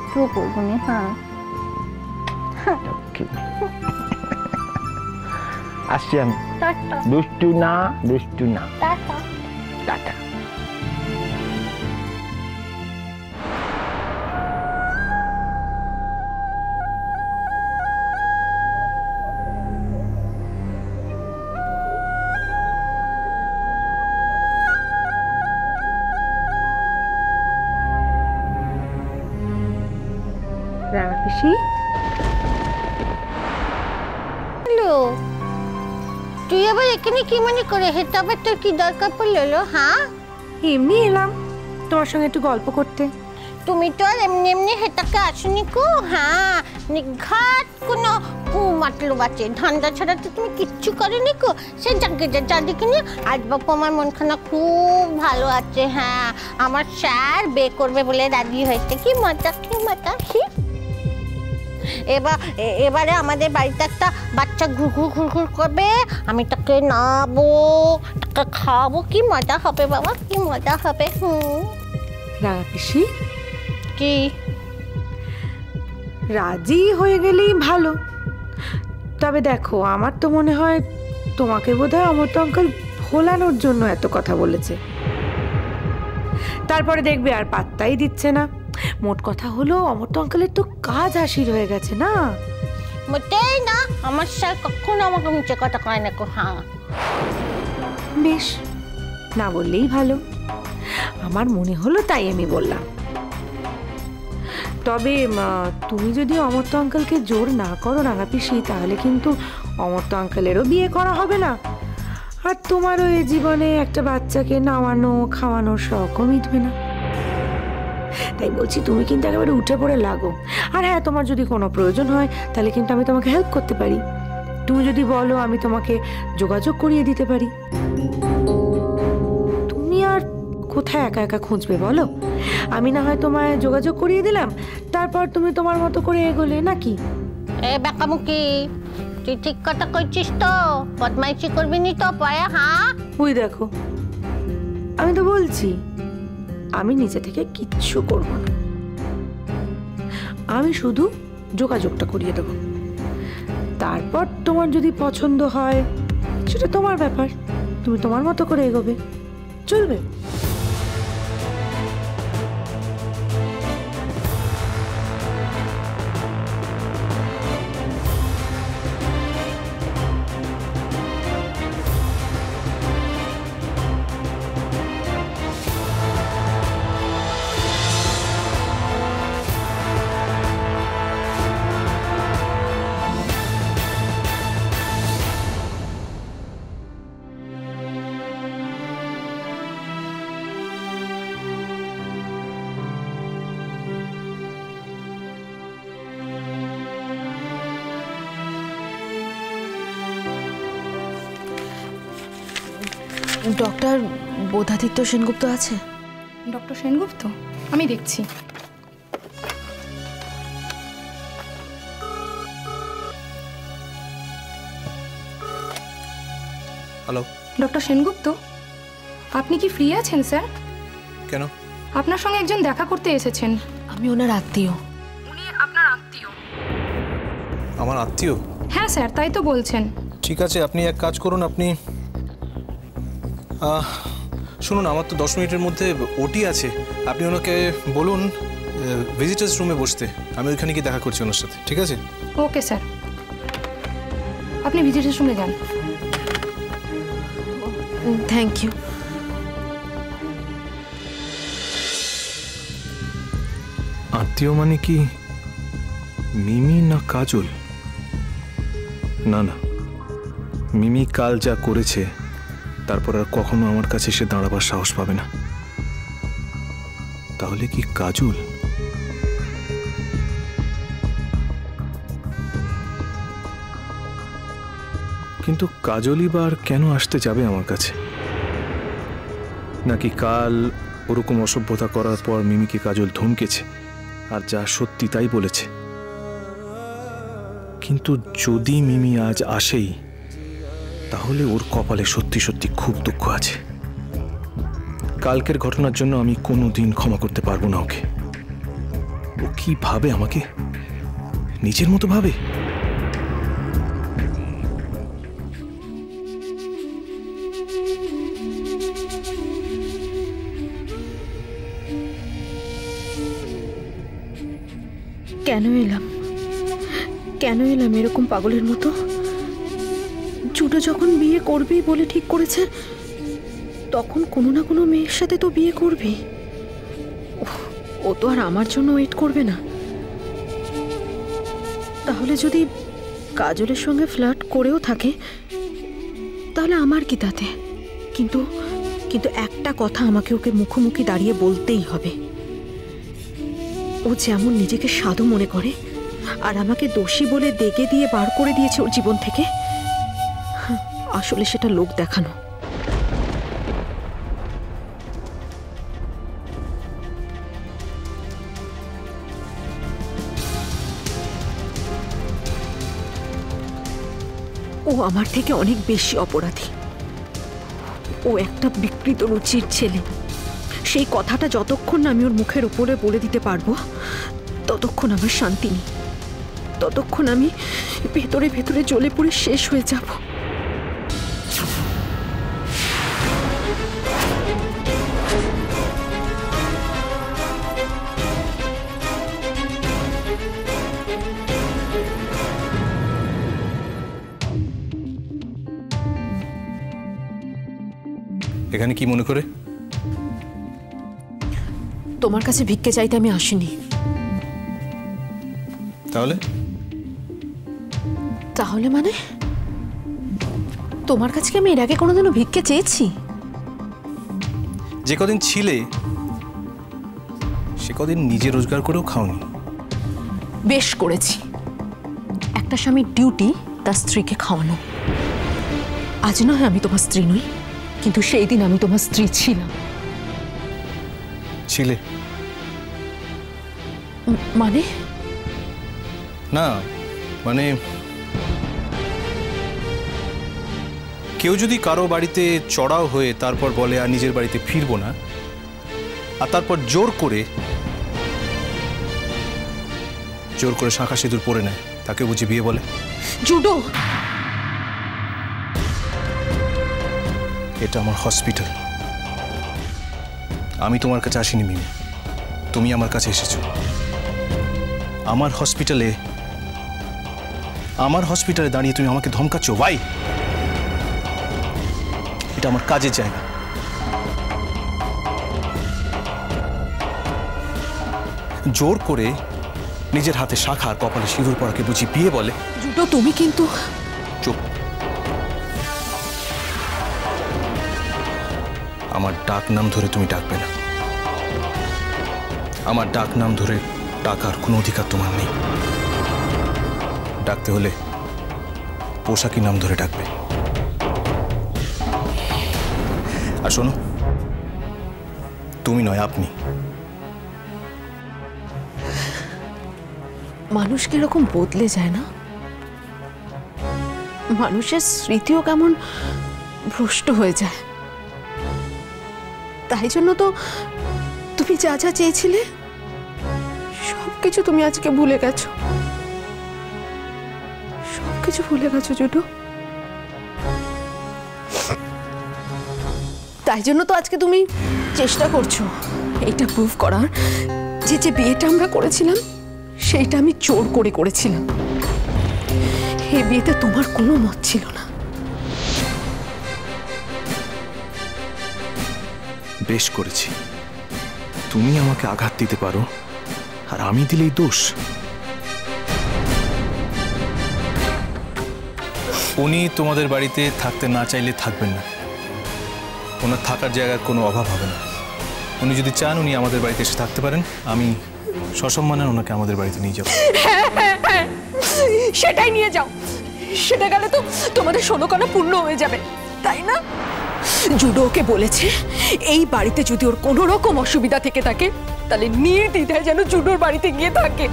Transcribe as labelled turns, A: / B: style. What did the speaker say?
A: একটুও করবো না। হ্যাঁ
B: আসছি আমি। দুষ্টু না, দুষ্টু না। Tata tata.
A: রাঙা পিসি,
C: তুই আবার এখানে কি মনে করে? তবে তোর কি দরকার পড়লো? হ্যাঁ,
A: এমনি এলাম তোমার সঙ্গে একটু গল্প করতে।
C: তুমি তো আর এমনি এমনি হেটাকে আসনি কো। হ্যাঁ, নিঘাত কোনো মাতলব আছে, ধান্দা ছাড়া তো তুমি কিচ্ছু করনি কো। সে যাদিকে নিয়ে আজ বাপু আমার মনখানা খুব ভালো আছে। হ্যাঁ, আমার স্যার বে করবে বলে রাজি হয়েছে। কি মজা, কি মজা। এবারে আমাদের বাড়িতে একটা বাচ্চা ঘুরঘুর করবে, আমি তাকে নাবো, তাকে খাওয়াবো। কি মজা হবে বাবা, কি মজা হবে।
A: রাঙা পিসি,
C: কি
A: রাজি হয়ে গেলেই ভালো। তবে দেখো, আমার তো মনে হয় তোমাকে বোধহয় অমর্ত্য আঙ্কেল ভোলানোর জন্য এত কথা বলেছে। তারপরে দেখবে আর পাত্তাই দিচ্ছে না। মোট কথা হলো, অমর্ত্য আঙ্কেলের তো কাজ হাসির হয়ে গেছে না।
C: মোটেই না, আমার স্যার কখনো আমাকে মিছে কথা কয় না কো। হ্যাঁ,
A: বেশ, না বললেই ভালো। আমার মনে হলো তাই আমি বললাম। তবে তুমি যদি অমর্ত্য আঙ্কেলকে জোর না করো রাঙা পিসি, তাহলে কিন্তু অমর্ত্য আঙ্কেলেরও বিয়ে করা হবে না, আর তোমারও এই জীবনে একটা বাচ্চাকে নাওয়ানো খাওয়ানোর শখও মিটবে না। তাই বলছি, তুমি কিন্তু একেবারে উঠে পড়ে লাগো। আর হ্যাঁ, তোমার যদি কোনো প্রয়োজন হয় তাহলে কিন্তু আমি তোমাকে হেল্প করতে পারি। তুমি যদি বলো, আমি তোমাকে যোগাযোগ করিয়ে দিতে পারি। তুমি আর কোথায় একা একা খুঁজবে বলো? আমি না হয় তোমায় যোগাযোগ করিয়ে দিলাম, তারপর তুমি তোমার মতো করে এগোলে নাকি?
C: এ বেকামুখি, তুই ঠিক কথা কইছিস তো? বদমাইশি করবি নি তো পরে? হ্যাঁ,
A: ওই দেখো, আমি তো বলছি আমি নিজে থেকে কিচ্ছু করব না। আমি শুধু যোগাযোগটা করিয়ে দেবো। তারপর তোমার যদি পছন্দ হয় সেটা তোমার ব্যাপার, তুমি তোমার মতো করে এগোবে, চলবে।
D: ডক্টর বোধাদিত্য সেনগুপ্ত আছে?
E: ডক্টর সেনগুপ্ত, আমি দেখছি।
F: হ্যালো,
E: ডক্টর সেনগুপ্ত, আপনি কি ফ্রি আছেন স্যার?
F: কেন?
E: আপনার সঙ্গে একজন দেখা করতে এসেছেন।
D: আমি ওনার আত্মীয়।
E: উনি আপনার আত্মীয়?
F: আমার আত্মীয়?
E: হ্যাঁ স্যার, তাই তো বলছেন।
F: ঠিক আছে, আপনি এক কাজ করুন, আপনি শুনুন, আমার তো 10 মিনিটের মধ্যে ওটি আছে। আপনি ওনাকে বলুন ভিজিটার্স রুমে বসতে, আমি ওইখানে গিয়ে দেখা করছি ওনার সাথে। ঠিক আছে?
E: ওকে স্যার, আপনি ভিজিটার্স রুমে যান।
D: Thank you.
F: আত্মীয় মানে কি মিমি না কাজল? না না, মিমি কাল যা করেছে তারপর আর কখনো আমার কাছে এসে দাঁড়াবার সাহস পাবে না। তাহলে কি কাজল? কিন্তু কাজলই বা আর কেন আসতে যাবে আমার কাছে? নাকি কাল ওরকম অসভ্যতা করার পর মিমিকে কাজল ধমকেছে আর যা সত্যি তাই বলেছে? কিন্তু যদি মিমি আজ আসেই, তাহলে ওর কপালে সত্যি সত্যি খুব দুঃখ আছে। কালকের ঘটনার জন্য আমি কোনোদিন ক্ষমা করতে পারবো না ওকে। ও কি ভাবে আমাকে? নিজের মতো ভাবে।
A: কেন এলাম এরকম পাগলের মতো? জুটো যখন বিয়ে করবেই বলে ঠিক করেছে, তখন কোনো না কোনো মেয়ের সাথে তো বিয়ে করবেই। ও তো আর আমার জন্য ওয়েট করবে না। তাহলে যদি কাজলের সঙ্গে ফ্লার্ট করেও থাকে, তাহলে আমার কি তাতে? কিন্তু একটা কথা আমাকে ওকে মুখোমুখি দাঁড়িয়ে বলতেই হবে। ও যেমন নিজেকে সাধু মনে করে আর আমাকে দোষী বলে দেগে দিয়ে বার করে দিয়েছে ওর জীবন থেকে, আসলে সেটা লোক দেখানো। ও আমার থেকে অনেক বেশি অপরাধী। ও একটা বিকৃত রুচির ছেলে। সেই কথাটা যতক্ষণ না আমি ওর মুখের উপরে বলে দিতে পারবো, ততক্ষণ আমার শান্তি নেই। ততক্ষণ আমি ভেতরে ভেতরে জ্বলে পুড়ে শেষ হয়ে যাব।
F: এখানে কি মনে করে?
A: তোমার কাছে ভিক্ষে চাইতে আমি আসিনি। তাহলে মানে তোমার কাছে কি আমি এর আগে কোনোদিনও ভিক্ষে চেয়েছি?
F: যে কদিন ছিলে সে কদিন নিজে রোজগার করেও খাওনি।
A: বেশ করেছি। একটা স্বামীর ডিউটি তার স্ত্রীকে খাওয়ানো। আজ নয় আমি তোমার স্ত্রী নই, কিন্তু সেই দিন আমি তোমার স্ত্রী ছিলাম।
F: ছিলে
A: মানে?
F: না মানে কেউ যদি কারো বাড়িতে চড়াও হয়ে তারপর বলে আর নিজের বাড়িতে ফিরবো না, আর তারপর জোর করে শাঁখা সিঁদুর পরে নেয়, তাকে বুঝি বিয়ে বলে?
A: জুডো,
F: এটা আমার হসপিটাল। আমি তোমার কাছে আসিনি মিমি, তুমি আমার কাছে এসেছো। আমার হসপিটালে দাঁড়িয়ে তুমি আমাকে ধমকাচ্ছ। ভাই, এটা আমার কাজের জায়গা। জোর করে নিজের হাতে শাখা আর কপালে সিঁদুর পরাকে বুঝি বিয়ে বলে?
A: জুডো, তুমি কিন্তু
F: চুপ। আমার ডাক নাম ধরে তুমি ডাকবে না। আমার ডাক নাম ধরে ডাকার কোনো অধিকার তোমার নেই। ডাকতে হলে পোশাকি নাম ধরে ডাকবে। আর শোনো, তুমি নয়, আপনি।
A: মানুষ কিরকম বদলে যায় না? মানুষের স্মৃতিও কেমন ভ্রষ্ট হয়ে যায়। তাই জন্য তো তুমি যা যা চেয়েছিলে সবকিছু তুমি আজকে ভুলে গেছো। সবকিছু ভুলে গেছো জুডো। তাই জন্য তো আজকে তুমি চেষ্টা করছো এইটা প্রুভ করার যে বিয়েটা আমরা করেছিলাম সেইটা আমি জোর করে করেছিলাম। এই বিয়েতে তোমার কোনো মত ছিল না।
F: বেশ করেছি। তুমি আমাকে আঘাত দিতে পারো, আর আমি দিলেই দোষ। উনি তোমাদের বাড়িতে থাকতে না চাইলে থাকবেন না। ওনার থাকার জায়গার কোনো অভাব হবে না। উনি যদি চান উনি আমাদের বাড়িতে এসে থাকতে পারেন। আমি সসম্মানে ওনাকে আমাদের বাড়িতে নিয়ে যাব।
A: সেটাই নিয়ে যাও। সেটা গেলে তো তোমাদের ষোলকণা পূর্ণ হয়ে যাবে, তাই না? জুডো ওকে বলেছে এই বাড়িতে যদি ওর কোনো রকম অসুবিধা থেকে থাকে তাহলে নির্দ্বিধায় যেন জুডোর বাড়িতে গিয়ে থাকে।